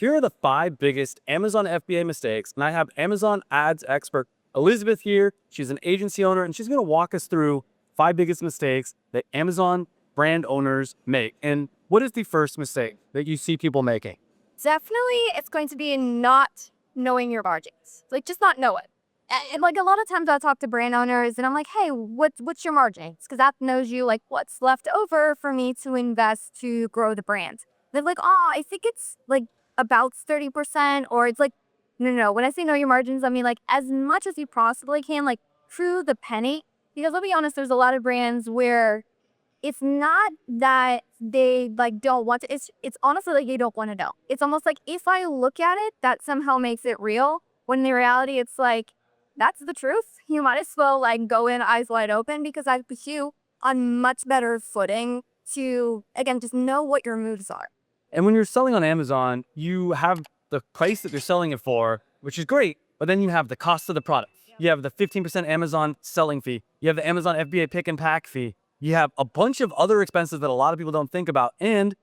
here are the 5 biggest Amazon FBA mistakes, and I have Amazon ads expert Elizabeth here. She's an agency owner, and she's going to walk us through 5 biggest mistakes that Amazon brand owners make. And what is the first mistake that you see people making? Definitely, it's going to be not knowing your margins. Like, just not know it. And like a lot of times I talk to brand owners and I'm like, hey, what's your margins? Because that knows you like what's left over for me to invest to grow the brand. They're like, oh, I think it's like about 30%, or it's like, no. When I say know your margins, I mean like as much as you possibly can, like through the penny. Because I'll be honest, there's a lot of brands where it's not that they like don't want to, it's honestly like they don't want to know. It's almost like if I look at it, that somehow makes it real. When in reality, it's like, that's the truth. You might as well like go in eyes wide open, because I put you on much better footing to, again, just know what your moves are. And when you're selling on Amazon, you have the price that you're selling it for, which is great, but then you have the cost of the product. You have the 15% Amazon selling fee. You have the Amazon FBA pick and pack fee. You have a bunch of other expenses that a lot of people don't think about. And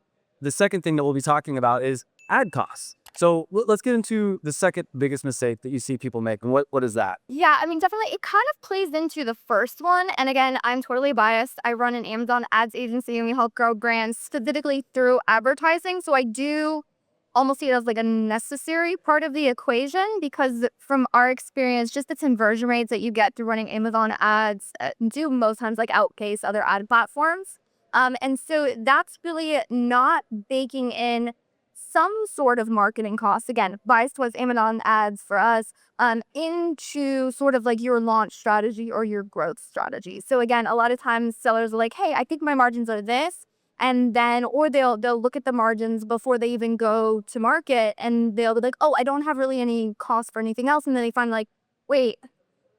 the second thing that we'll be talking about is ad costs. So let's get into the second biggest mistake that you see people make. And what is that? Yeah, I mean, definitely it kind of plays into the first one. And again, I'm totally biased. I run an Amazon ads agency and we help grow brands specifically through advertising. So I do almost see it as like a necessary part of the equation, because from our experience, just the conversion rates that you get through running Amazon ads do most times like outpace other ad platforms. And so that's really not baking in some sort of marketing costs, again, biased towards Amazon ads for us, into sort of like your launch strategy or your growth strategy. So again, a lot of times sellers are like, hey, I think my margins are this. And then, or they'll look at the margins before they even go to market, and they'll be like, oh, I don't have really any cost for anything else. And then they find like, wait,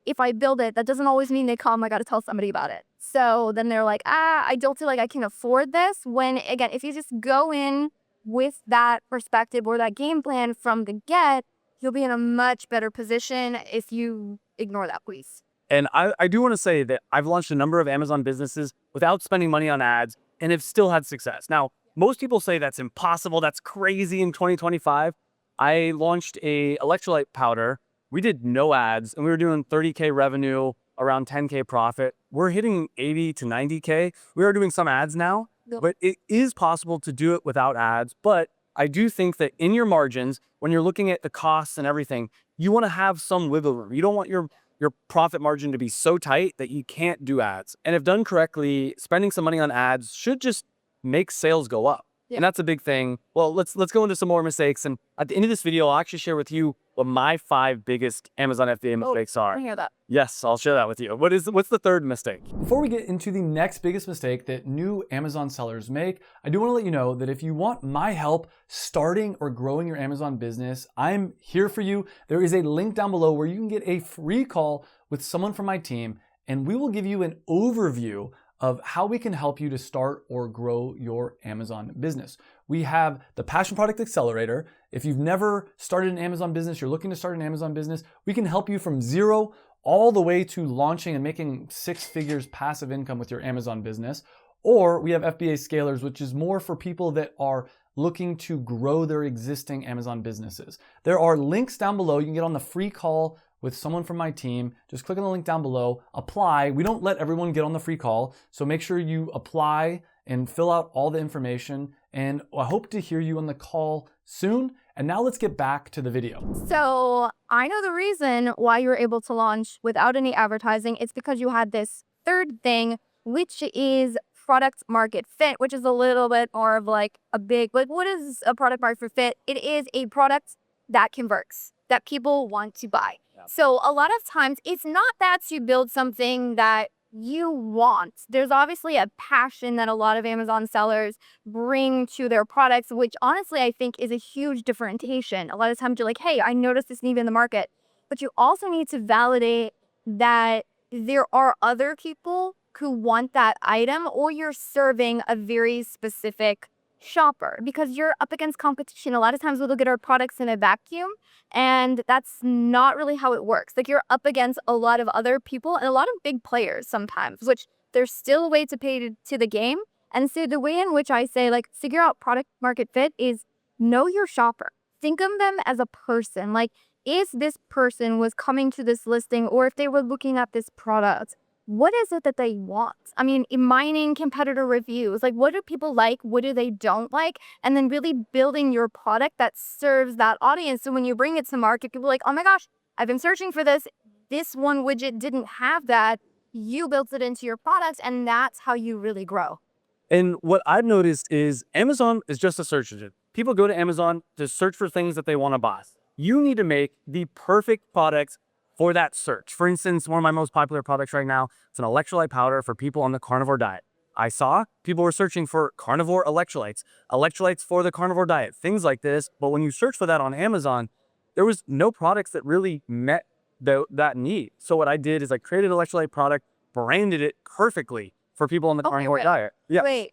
if I build it, that doesn't always mean they come, I got to tell somebody about it. So then they're like, I don't feel like I can afford this. When again, if you just go in with that perspective or that game plan from the get, you'll be in a much better position if you ignore that, please. And I do want to say that I've launched a number of Amazon businesses without spending money on ads and have still had success. Now, most people say that's impossible. That's crazy in 2025. I launched a electrolyte powder. We did no ads and we were doing 30K revenue, around 10K profit. We're hitting 80 to 90K. We are doing some ads now, but it is possible to do it without ads. But I do think that in your margins, when you're looking at the costs and everything, you want to have some wiggle room. You don't want your profit margin to be so tight that you can't do ads. And if done correctly, spending some money on ads should just make sales go up. Yeah. And that's a big thing. Well, let's go into some more mistakes. And at the end of this video, I'll actually share with you what my 5 biggest Amazon FBA mistakes are. I hear that. Yes, I'll share that with you. What's the third mistake? Before we get into the next biggest mistake that new Amazon sellers make, I do want to let you know that if you want my help starting or growing your Amazon business, I'm here for you. There is a link down below where you can get a free call with someone from my team, and we will give you an overview of how we can help you to start or grow your Amazon business. We have the Passion Product Accelerator. If you've never started an Amazon business, you're looking to start an Amazon business, we can help you from zero all the way to launching and making 6 figures passive income with your Amazon business. Or we have FBA Scalers, which is more for people that are looking to grow their existing Amazon businesses. There are links down below. You can get on the free call with someone from my team. Just click on the link down below, apply. We don't let everyone get on the free call, so make sure you apply and fill out all the information. And I hope to hear you on the call soon. And now let's get back to the video. So I know the reason why you were able to launch without any advertising. It's because you had this third thing, which is product market fit, which is a little bit more of like a big, like what is a product market fit? It is a product that converts, that people want to buy. Yeah. So a lot of times it's not that you build something that you want. There's obviously a passion that a lot of Amazon sellers bring to their products, which honestly I think is a huge differentiation. A lot of times you're like, hey, I noticed this need in the market, but you also need to validate that there are other people who want that item, or you're serving a very specific shopper, because you're up against competition. A lot of times we'll look at our products in a vacuum, and that's not really how it works. Like, you're up against a lot of other people and a lot of big players sometimes, which there's still a way to pay to the game. And so the way in which I say, like, figure out product market fit is know your shopper. think of them as a person. Like, if this person was coming to this listing or if they were looking at this product, what is it that they want? I mean, in mining competitor reviews, like what do people like? What do they don't like? And then really building your product that serves that audience. So when you bring it to market, people are like, oh my gosh, I've been searching for this. This one widget didn't have that. You built it into your product, and that's how you really grow. And what I've noticed is Amazon is just a search engine. People go to Amazon to search for things that they want to buy. You need to make the perfect product for that search. For instance, one of my most popular products right now, it's an electrolyte powder for people on the carnivore diet. I saw people were searching for carnivore electrolytes, electrolytes for the carnivore diet, things like this. But when you search for that on Amazon, there was no products that really met that need. So what I did is I created an electrolyte product, branded it perfectly for people on the carnivore diet. Yeah. Wait,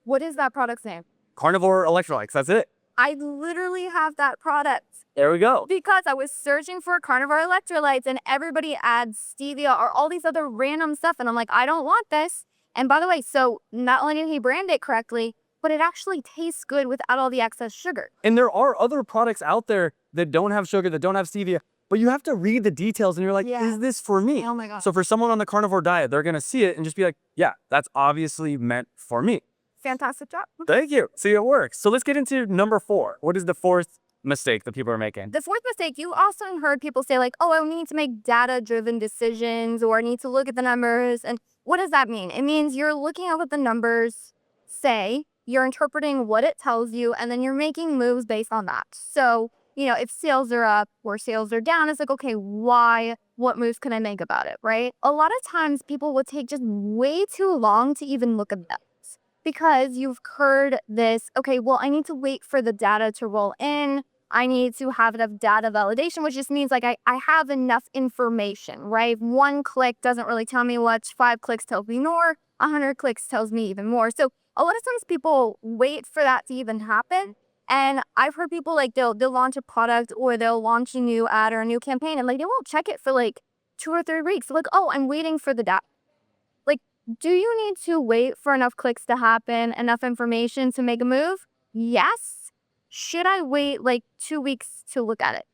what is that product's name? Carnivore electrolytes. That's it. I literally have that product There we go. because I was searching for carnivore electrolytes and everybody adds stevia or all these other random stuff. And I'm like, I don't want this. And by the way, so not only did he brand it correctly, but it actually tastes good without all the excess sugar. And there are other products out there that don't have sugar, that don't have stevia, but you have to read the details and you're like, Yeah. is this for me? Oh my God. So for someone on the carnivore diet, they're going to see it and just be like, yeah, that's obviously meant for me. Fantastic job. Thank you. See, it works. So let's get into number 4. What is the fourth mistake that people are making? The fourth mistake, you also heard people say like, oh, I need to make data-driven decisions or I need to look at the numbers. And what does that mean? It means you're looking at what the numbers say, you're interpreting what it tells you, and then you're making moves based on that. So, if sales are up or sales are down, it's like, okay, why? What moves can I make about it, right? A lot of times people will take just way too long to even look at that. Because you've heard this, okay, well, I need to wait for the data to roll in. I need to have enough data validation, which just means like I have enough information, right? 1 click doesn't really tell me much. 5 clicks tells me more. 100 clicks tells me even more. So a lot of times people wait for that to even happen. And I've heard people like they'll launch a product or they'll launch a new ad or a new campaign and like they won't check it for like 2 or 3 weeks. They're like, oh, I'm waiting for the data. Do you need to wait for enough clicks to happen, enough information to make a move? Yes. Should I wait like 2 weeks to look at it?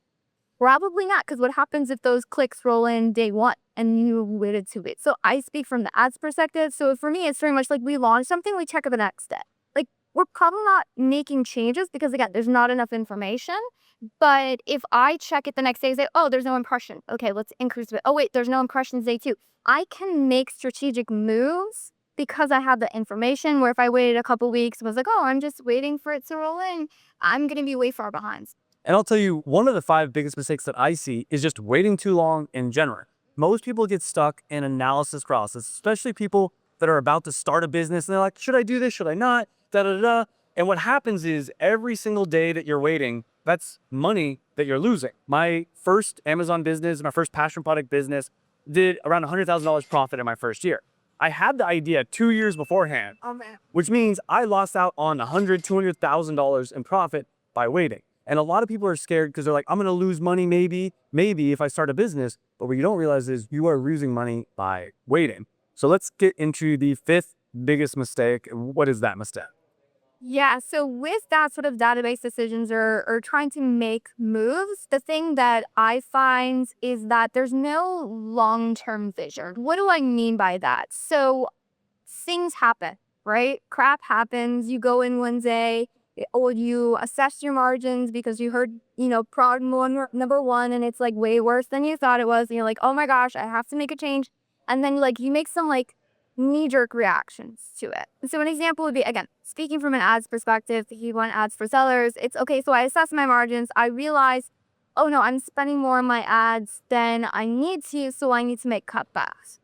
Probably not, because what happens if those clicks roll in day 1 and you waited 2 weeks? So I speak from the ads perspective. So for me, it's very much like we launch something, we check it the next day. Like we're probably not making changes because again, there's not enough information. But if I check it the next day and say, oh, there's no impression. Okay, let's increase it. Oh, wait, there's no impressions day 2. I can make strategic moves because I have the information where if I waited a couple weeks and was like, oh, I'm just waiting for it to roll in, I'm going to be way far behind. And I'll tell you, one of the 5 biggest mistakes that I see is just waiting too long in general. Most people get stuck in analysis paralysis, especially people that are about to start a business and they're like, should I do this? Should I not? Da da da. And what happens is every single day that you're waiting, that's money that you're losing. My first Amazon business, my first passion product business, did around $100,000 profit in my first year. I had the idea 2 years beforehand, which means I lost out on $100,000, $200,000 in profit by waiting. And a lot of people are scared because they're like, I'm going to lose money maybe if I start a business. But what you don't realize is you are losing money by waiting. So let's get into the 5th biggest mistake. What is that mistake? Yeah, so with that sort of database decisions or trying to make moves, the thing that I find is that there's no long-term vision. What do I mean by that? So things happen, right? Crap happens. You go in one day or you assess your margins because you heard, problem number 1 and it's like way worse than you thought it was. And you're like, oh my gosh, I have to make a change. And then like you make some like knee-jerk reactions to it. So an example would be, again, speaking from an ads perspective, if you want ads for sellers, it's okay, so I assess my margins. I realize, oh no, I'm spending more on my ads than I need to, so I need to make cutbacks.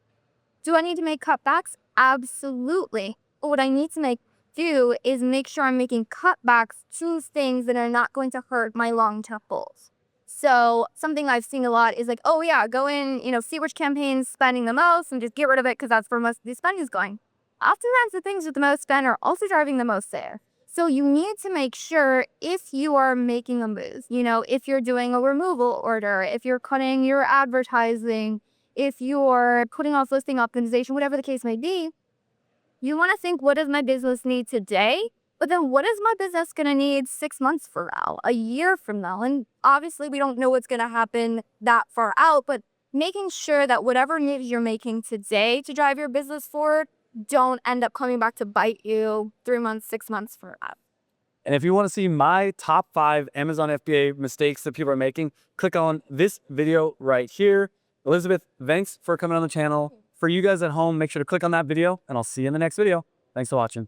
Do I need to make cutbacks? Absolutely. But what I need to do is make sure I'm making cutbacks to things that are not going to hurt my long-term goals. So something I've seen a lot is like, oh yeah, go in, see which campaign's spending the most and just get rid of it because that's where most of the spending is going. Oftentimes the things with the most spend are also driving the most there. So you need to make sure if you are making a move, if you're doing a removal order, if you're cutting your advertising, if you're putting off listing optimization, whatever the case may be, you want to think, what does my business need today But then what is my business going to need 6 months from now, a year from now? And obviously, we don't know what's going to happen that far out, but making sure that whatever moves you're making today to drive your business forward don't end up coming back to bite you 3 months, 6 months from now. And if you want to see my top 5 Amazon FBA mistakes that people are making, click on this video right here. Elizabeth, thanks for coming on the channel. For you guys at home, make sure to click on that video, and I'll see you in the next video. Thanks for watching.